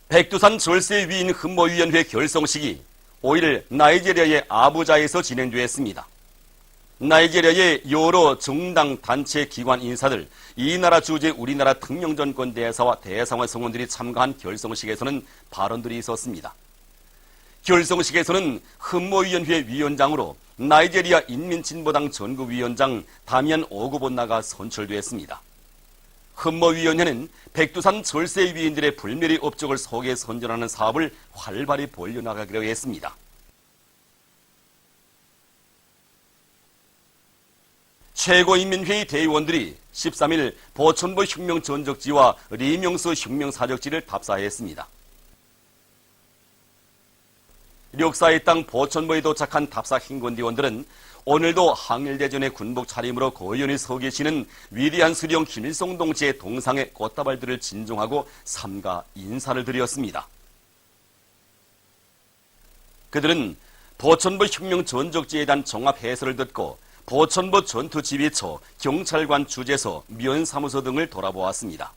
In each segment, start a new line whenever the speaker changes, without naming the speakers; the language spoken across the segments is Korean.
백두산 절세 위인 흠모위원회 결성식이 5일 나이지리아의 아부자에서 진행되었습니다. 나이지리아의 여러 정당, 단체, 기관 인사들, 이 나라 주재 우리나라 특명전권 대사와 대상원 성원들이 참가한 결성식에서는 발언들이 있었습니다. 결성식에서는 흠모위원회 위원장으로 나이지리아 인민진보당 전국위원장 다미안 오구본나가 선출되었습니다. 흠모위원회는 백두산 절세 위인들의 불멸의 업적을 세계에 선전하는 사업을 활발히 벌려나가기로 했습니다. 최고인민회의 대의원들이 13일 보천보 혁명전적지와 리명수 혁명사적지를 답사했습니다. 력사의 땅 보천보에 도착한 답사 행군대원들은 오늘도 항일대전의 군복 차림으로 고연히 서 계시는 위대한 수령 김일성 동지의 동상에 꽃다발들을 진종하고 삼가 인사를 드렸습니다. 그들은 보천보 혁명전적지에 대한 종합 해설을 듣고 보천보 전투지휘처, 경찰관 주재소, 면사무소 등을 돌아보았습니다.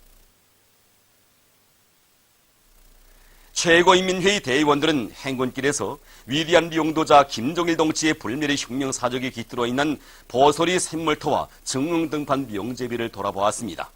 최고인민회의 대의원들은 행군길에서 위대한 미용도자 김정일 동지의 불멸의 혁명사적이 깃들어 있는 보소리 샘물터와 정릉등판 명제비를 돌아보았습니다.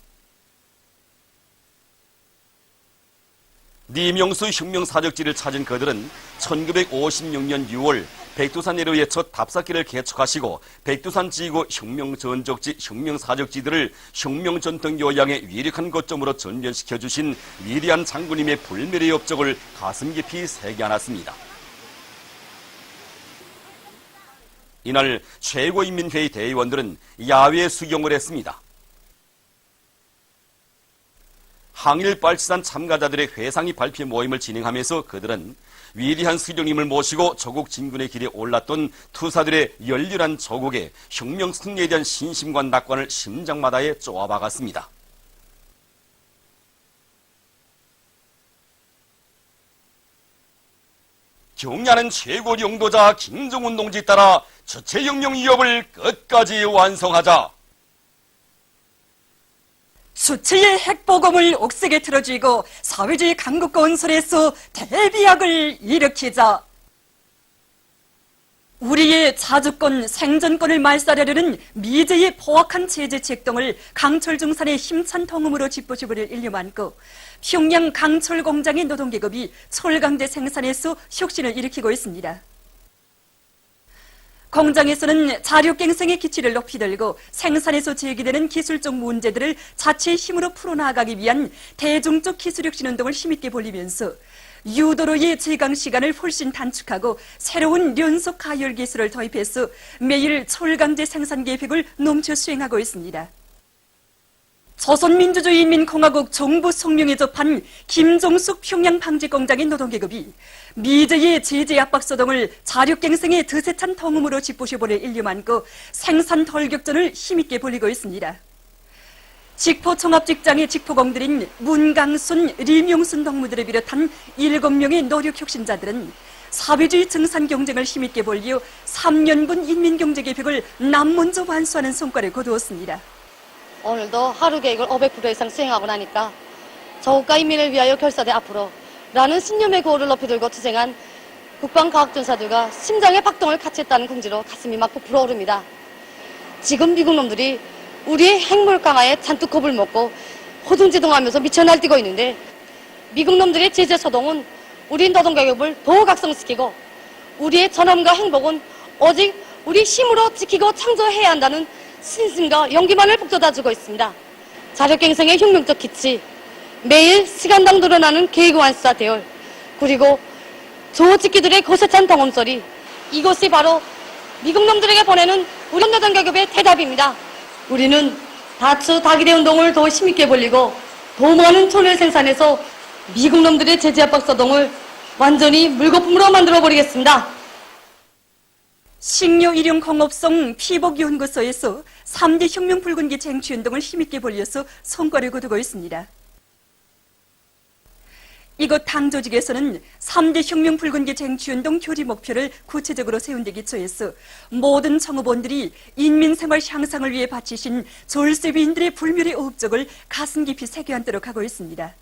리명수 혁명사적지를 찾은 그들은 1956년 6월 백두산 내로의 첫 답사길을 개척하시고 백두산 지구 혁명전적지, 혁명사적지들을 혁명전통 요양의 위력한 거점으로 전변시켜 주신 위대한 장군님의 불멸의 업적을 가슴 깊이 새겨 안았습니다. 이날 최고인민회의 대의원들은 야외 수경을 했습니다. 항일 빨치산 참가자들의 회상이 발표 모임을 진행하면서 그들은 위대한 수령님을 모시고 조국 진군의 길에 올랐던 투사들의 열렬한 조국의 혁명 승리에 대한 신심과 낙관을 심장마다에 쪼아박았습니다. 경야는 최고 영도자 김정은 동지 따라 주체혁명 위협을 끝까지 완성하자.
수치의 핵보검을 옥색에 틀어쥐고 사회주의 강국 건설에서 대비약을 일으키자. 우리의 자주권, 생존권을 말살하려는 미제의 포악한 제재책 등을 강철중산의 힘찬 통음으로 짚어주버릴 인류 많고 평양 강철 공장의 노동계급이 철강제 생산에서 혁신을 일으키고 있습니다. 공장에서는 자력갱생의 기치를 높이 들고 생산에서 제기되는 기술적 문제들을 자체의 힘으로 풀어나가기 위한 대중적 기술혁신 운동을 힘있게 벌이면서 유도로의 제강 시간을 훨씬 단축하고 새로운 연속 가열 기술을 도입해서 매일 철강제 생산 계획을 넘쳐 수행하고 있습니다. 조선민주주의인민공화국 정부 성명에 접한 김종숙 평양방직공장의 노동계급이 미제의 제재 압박소동을 자력갱생의 드세찬 통음으로 짚부셔버릴 인류 많고 생산 돌격전을 힘있게 벌이고 있습니다. 직포종합직장의 직포공들인 문강순, 리명순 동무들을 비롯한 7명의 노력혁신자들은 사회주의 증산 경쟁을 힘있게 벌려 3년분 인민경제계획을 남먼저 완수하는 성과를 거두었습니다.
오늘도 하루 계획을 500% 이상 수행하고 나니까 조국과 인민을 위하여 결사대 앞으로 라는 신념의 구호를 높이 들고 투쟁한 국방과학전사들과 심장의 박동을 같이 했다는 긍지로 가슴이 막 부풀어 오릅니다. 지금 미국 놈들이 우리의 핵물 강화에 잔뜩 겁을 먹고 호둥지둥하면서 미쳐 날뛰고 있는데 미국 놈들의 제재 소동은 우리 노동계급을 더 각성시키고 우리의 전함과 행복은 오직 우리 힘으로 지키고 창조해야 한다는 신심과 용기만을 북돋아주고 있습니다. 자력갱생의 혁명적 기치, 매일 시간당 늘어나는 계획 완수와 대열, 그리고 조직기들의 고세찬 동음소리, 이것이 바로 미국 놈들에게 보내는 우리 노동계급의 대답입니다. 우리는 다처 다기대 운동을 더 힘있게 벌리고 더 많은 천을 생산해서 미국 놈들의 제재 압박 소동을 완전히 물거품으로 만들어버리겠습니다.
식료 일용 공업성 피복연구소에서 3대 혁명 붉은기 쟁취운동을 힘있게 벌려서 성과를 거두고 있습니다. 이곳 당조직에서는 3대 혁명 붉은기 쟁취운동 교리 목표를 구체적으로 세운 데 기초해서 모든 청업원들이 인민생활 향상을 위해 바치신 졸세위인들의 불멸의 업적을 가슴 깊이 새겨안도록 하고 있습니다.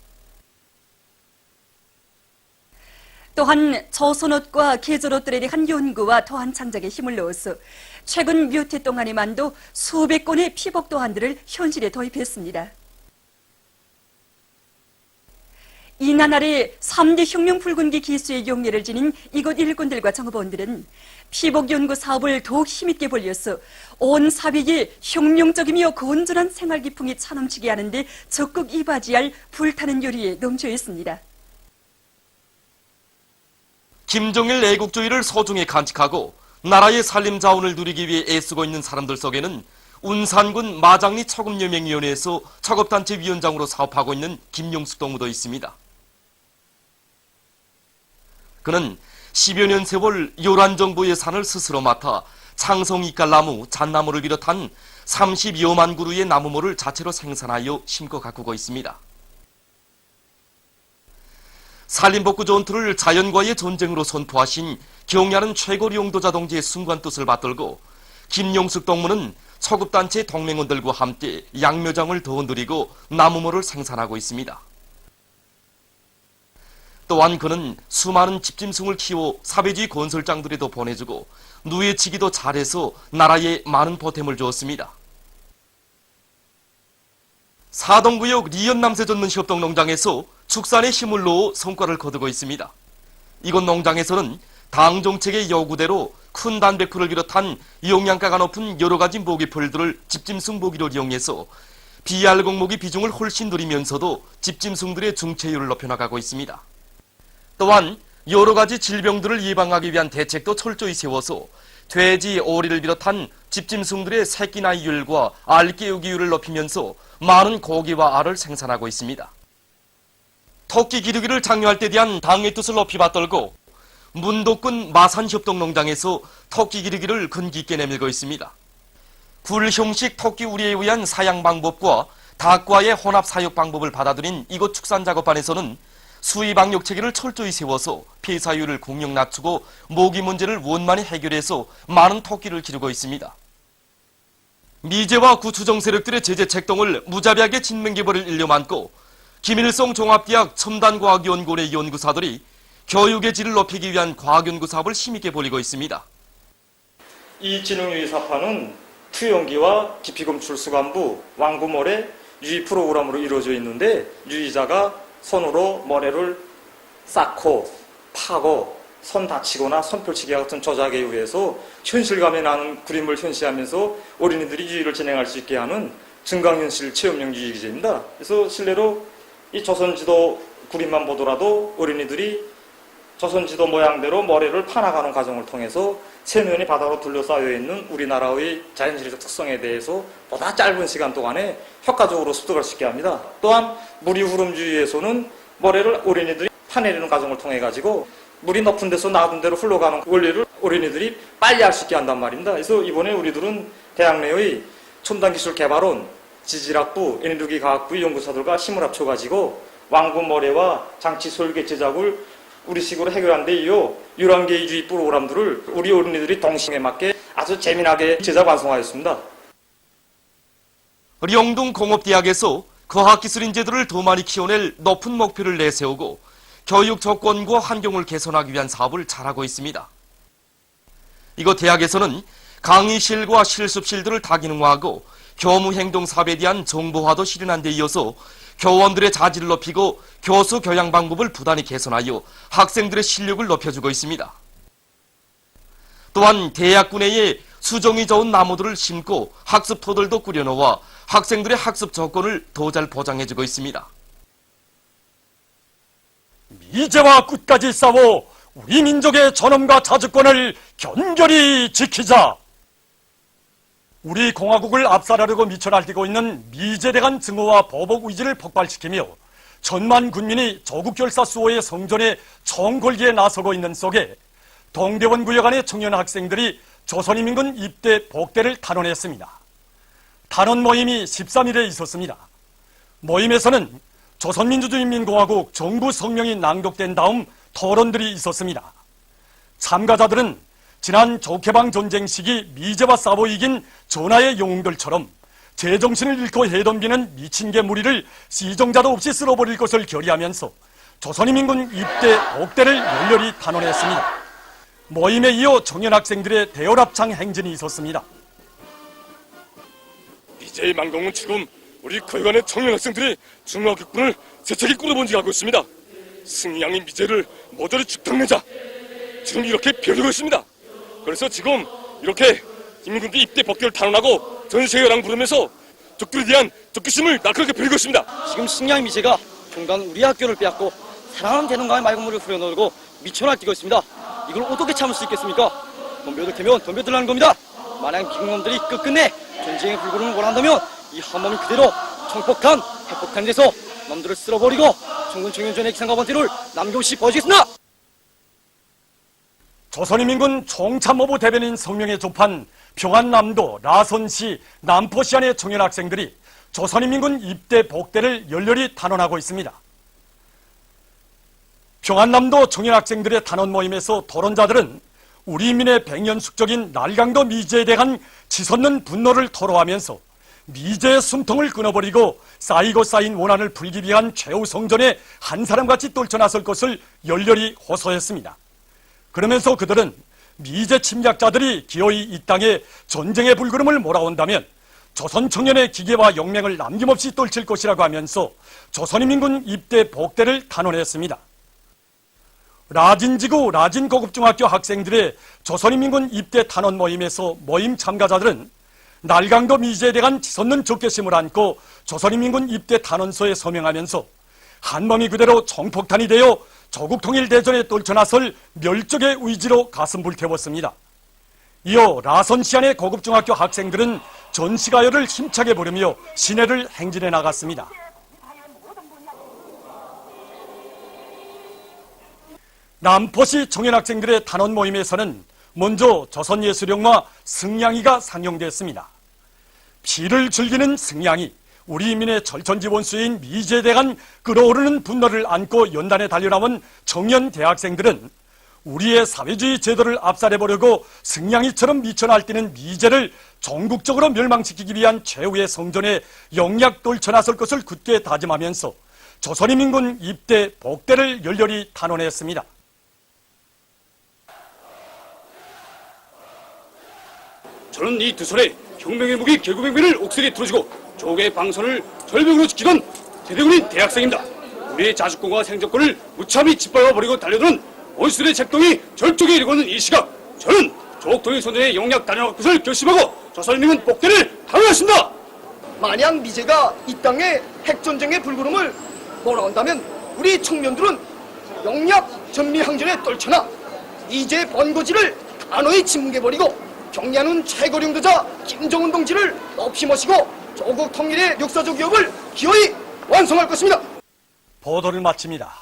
또한 조선옷과 계절옷들에 대한 연구와 더한 창작에 힘을 넣어서 최근 몇 해 동안에만도 수백 건의 피복 도안들을 현실에 도입했습니다. 이날 아래 3대 혁명 붉은기 기수의 용례를 지닌 이곳 일꾼들과 정업원들은 피복 연구 사업을 더욱 힘있게 벌려서 온 사회에 혁명적이며 건전한 생활 기풍이 차넘치게 하는데 적극 이바지할 불타는 요리에 넘쳐 있습니다.
김정일 애국주의를 소중히 간직하고 나라의 살림 자원을 누리기 위해 애쓰고 있는 사람들 속에는 운산군 마장리 초급여명위원회에서 작업단체 위원장으로 사업하고 있는 김용숙 동무도 있습니다. 그는 10여 년 세월 요란정부 예산을 스스로 맡아 창성이깔나무, 잣나무를 비롯한 32여만 그루의 나무모를 자체로 생산하여 심고 가꾸고 있습니다. 산림복구 전투를 자연과의 전쟁으로 선포하신 경야는 최고 용도자 동지의 순간 뜻을 받들고 김용숙 동무는 초급단체 동맹원들과 함께 양묘장을 더 누리고 나무모를 생산하고 있습니다. 또한 그는 수많은 집짐승을 키워 사회주의 건설장들에도 보내주고 누에치기도 잘해서 나라에 많은 보탬을 주었습니다. 사동구역 리연남세전문 협동농장에서 축산에 힘을 넣어 성과를 거두고 있습니다. 이곳 농장에서는 당 정책의 요구대로 큰 단백질을 비롯한 영양가가 높은 여러 가지 모기풀들을 집짐승 모기로 이용해서 BR 공목의 비중을 훨씬 늘리면서도 집짐승들의 중체율을 높여나가고 있습니다. 또한 여러 가지 질병들을 예방하기 위한 대책도 철저히 세워서 돼지, 오리를 비롯한 집짐승들의 새끼 나이율과 알 깨우기율을 높이면서 많은 고기와 알을 생산하고 있습니다. 토끼 기르기를 장려할 때 대한 당의 뜻을 높이 받들고 문도군 마산협동농장에서 토끼 기르기를 근기 있게 내밀고 있습니다. 굴 형식 토끼 우리에 의한 사양 방법과 닭과의 혼합 사육 방법을 받아들인 이곳 축산 작업반에서는 수의 방역 체계를 철저히 세워서 폐사율을 공명 낮추고 모기 문제를 원만히 해결해서 많은 토끼를 기르고 있습니다. 미제와 구추정 세력들의 제재 책동을 무자비하게 진명개발을 일념안고 김일성 종합대학 첨단과학연구원의 연구사들이 교육의 질을 높이기 위한 과학연구 사업을 힘있게 벌이고 있습니다.
이 지능유의사파는 투영기와 기피검출 수간부, 왕구모래 유의 프로그램으로 이루어져 있는데 유의자가 손으로 모래를 쌓고 파고 손 다치거나 손 펼치기 같은 조작에 의해서 현실감이 나는 그림을 현시하면서 어린이들이 유의를 진행할 수 있게 하는 증강현실 체험형 유의기제입니다. 그래서 실내로 이 조선지도 그림만 보더라도 어린이들이 조선지도 모양대로 모래를 파나가는 과정을 통해서 세면이 바다로 둘러싸여 있는 우리나라의 자연시적 특성에 대해서 보다 짧은 시간 동안에 효과적으로 습득할 수 있게 합니다. 또한 물이 흐름 주위에서는 모래를 어린이들이 파내리는 과정을 통해 가지고 물이 높은 데서 낮은 데로 흘러가는 원리를 어린이들이 빨리 알 수 있게 한단 말입니다. 그래서 이번에 우리들은 대학 내의 첨단기술개발원, 지질학부, 에너지 과학부 연구사들과 힘을 합쳐가지고 왕구 모래와 장치 설계 제작을 우리식으로 해결한 데 이어 11개의 유의 프로그램들을 우리 어린이들이 동심에 맞게 아주 재미나게 제작 완성하였습니다.
영동공업대학에서 과학기술 인재들을 더 많이 키워낼 높은 목표를 내세우고 교육 조건과 환경을 개선하기 위한 사업을 잘하고 있습니다. 이곳 대학에서는 강의실과 실습실들을 다기능화하고 교무행동 사업에 대한 정보화도 실현한 데 이어서 교원들의 자질을 높이고 교수 교양 방법을 부단히 개선하여 학생들의 실력을 높여주고 있습니다. 또한 대학구 내에 수종이 좋은 나무들을 심고 학습터들도 꾸려놓아 학생들의 학습 조건을 더 잘 보장해주고 있습니다.
미제와 끝까지 싸워 우리 민족의 존엄과 자주권을 견결히 지키자. 우리 공화국을 압살하려고 미쳐 날뛰고 있는 미제에 대한 증오와 보복 의지를 폭발시키며 천만 군민이 조국결사 수호의 성전에 총 걸기에 나서고 있는 속에 동대원 구역 안의 청년 학생들이 조선인민군 입대 복대를 탄원했습니다. 탄원 모임이 13일에 있었습니다. 모임에서는 조선민주주의인민공화국 정부 성명이 낭독된 다음 토론들이 있었습니다. 참가자들은 지난 조개방 전쟁 시기 미제와 싸워 이긴 전하의 영웅들처럼 제정신을 잃고 해덤비는 미친 개 무리를 시종자도 없이 쓸어버릴 것을 결의하면서 조선인민군 입대 복대를 열렬히 탄원했습니다. 모임에 이어 청년 학생들의 대열합창 행진이 있었습니다.
미제의 망공은 지금 우리 거회관의 청년 학생들이 중화국군을 세차게 꾸려본지 알고 있습니다. 승양이 미제를 모조리 죽당내자 지금 이렇게 벼르고 있습니다. 그래서 지금 이렇게 인민군들이 입대 복귀를 탄원하고 전세계랑 부르면서 적들에 대한 적개심을 날카롭게 펴고 있습니다.
지금 승양 미제가 종간 우리 학교를 빼앗고 사랑하는 대농가의 맑은물을 후려넣고 미쳐 날뛰고 있습니다. 이걸 어떻게 참을 수 있겠습니까? 덤벼들 테면 덤벼들라는 겁니다. 만약 미국놈들이 끝끝내 전쟁의 불구름을 원한다면 이 한몸이 그대로 청폭탄, 핵폭탄이 돼서 놈들을 쓸어버리고 청군 청년전의 기상과 번티를 남김없이 보여주겠습니다.
조선인민군 총참모부 대변인 성명에 접한 평안남도, 라선시, 남포시안의 청년 학생들이 조선인민군 입대 복대를 열렬히 탄원하고 있습니다. 평안남도 청년 학생들의 탄원 모임에서 토론자들은 우리 인민의 백년 숙적인 날강도 미제에 대한 치솟는 분노를 토로하면서 미제의 숨통을 끊어버리고 쌓이고 쌓인 원한을 풀기 위한 최후 성전에 한 사람같이 떨쳐나설 것을 열렬히 호소했습니다. 그러면서 그들은 미제 침략자들이 기어이 이 땅에 전쟁의 불구름을 몰아온다면 조선 청년의 기계와 용맹을 남김없이 떨칠 것이라고 하면서 조선인민군 입대 복대를 탄원했습니다. 라진지구 라진고급중학교 학생들의 조선인민군 입대 탄원 모임에서 모임 참가자들은 날강도 미제에 대한 치솟는 적개심을 안고 조선인민군 입대 탄원서에 서명하면서 한몸이 그대로 총폭탄이 되어 조국통일대전에 떨쳐나설 멸족의 의지로 가슴 불태웠습니다. 이어 라선시안의 고급중학교 학생들은 전시가요를 힘차게 부르며 시내를 행진해 나갔습니다. 남포시 청년학생들의 탄원 모임에서는 먼저 조선예술영화 승양이가 상영됐습니다. 피를 즐기는 승양이 우리 인민의 절천지 원수인 미제에 대한 끓어오르는 분노를 안고 연단에 달려나온 청년 대학생들은 우리의 사회주의 제도를 압살해보려고 승양이처럼 미쳐 날뛰는 미제를 전국적으로 멸망시키기 위한 최후의 성전에 영약 떨쳐나설 것을 굳게 다짐하면서 조선인민군 입대 복대를 열렬히 탄원했습니다.
저는 이 두 손에 혁명의 무기 개구맹비를 옥색에 들어주고 조국의 방선을 절벽으로 지키던 대대군인 대학생입니다. 우리의 자주권과 생존권을 무참히 짓밟아버리고 달려드는 원수들의 책동이 절쪽에 이르고 있는 이 시각, 저는 조국통일 선전의 영약 단련할 것을 결심하고 조선인민군 복대를 탄원했습니다.
만약 미제가 이 땅에 핵전쟁의 불구름을 몰아온다면 우리 청년들은 영약 전미항전에 떨쳐나 미제의 번거지를 단호히 침묵해버리고 경리하는 최고령 도자 김정은 동지를 없이 모시고 조국 통일의 역사적 위협을 기어이 완성할 것입니다.
보도를 마칩니다.